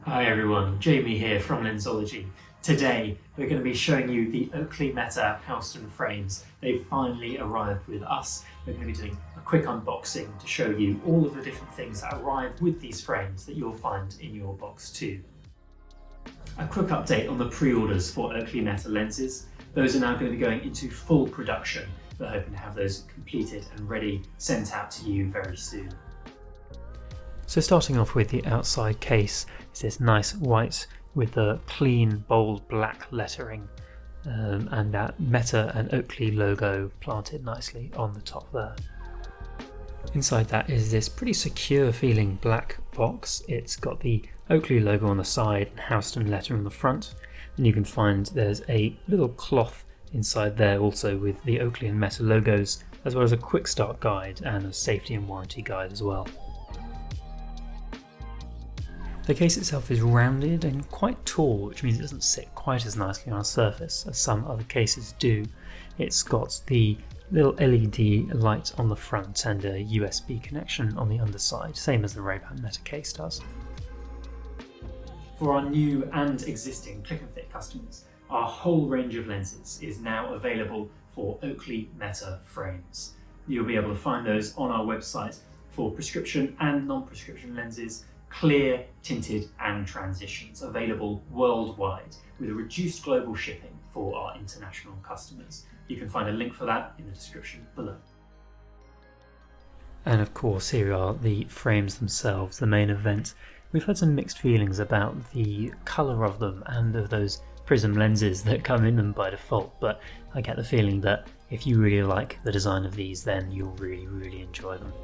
Hi everyone, Jamie here from Lensology. Today we're going to be showing you the Oakley Meta HSTN frames. They've finally arrived with us. We're going to be doing a quick unboxing to show you all of the different things that arrive with these frames that you'll find in your box too. A quick update on the pre-orders for Oakley Meta lenses. Those are now going to be going into full production. We're hoping to have those completed and ready, sent out to you very soon. So starting off with the outside case is this nice white with the clean bold black lettering and that Meta and Oakley logo planted nicely on the top there. Inside that is this pretty secure feeling black box. It's got the Oakley logo on the side and HSTN letter on the front, and you can find there's a little cloth inside there also with the Oakley and Meta logos, as well as a quick start guide and a safety and warranty guide as well. The case itself is rounded and quite tall, which means it doesn't sit quite as nicely on a surface as some other cases do. It's got the little LED light on the front and a USB connection on the underside, same as the Ray-Ban Meta case does. For our new and existing Click and Fit customers, our whole range of lenses is now available for Oakley Meta frames. You'll be able to find those on our website for prescription and non-prescription lenses, clear, tinted and transitions, available worldwide with a reduced global shipping for our international customers. You can find a link for that in the description below. And of course, here are the frames themselves, the main event. We've had some mixed feelings about the colour of them and of those prism lenses that come in them by default, but I get the feeling that if you really like the design of these, then you'll really enjoy them.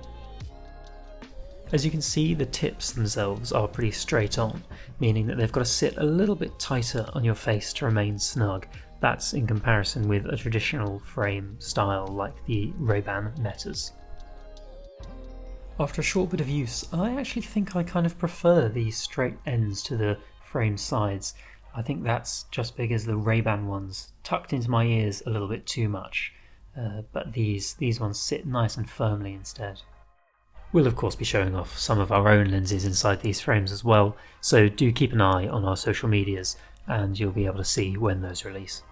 As you can see, the tips themselves are pretty straight on, meaning that they've got to sit a little bit tighter on your face to remain snug. That's in comparison with a traditional frame style like the Ray-Ban Metas. After a short bit of use, I actually think I kind of prefer these straight ends to the frame sides. I think that's just because the Ray-Ban ones tucked into my ears a little bit too much, but these ones sit nice and firmly instead. We'll of course be showing off some of our own lenses inside these frames as well, so do keep an eye on our social medias and you'll be able to see when those release.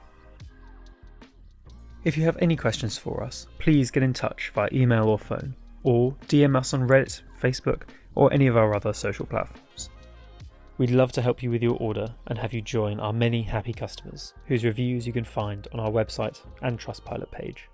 If you have any questions for us, please get in touch via email or phone, or DM us on Reddit, Facebook, or any of our other social platforms. We'd love to help you with your order and have you join our many happy customers, whose reviews you can find on our website and Trustpilot page.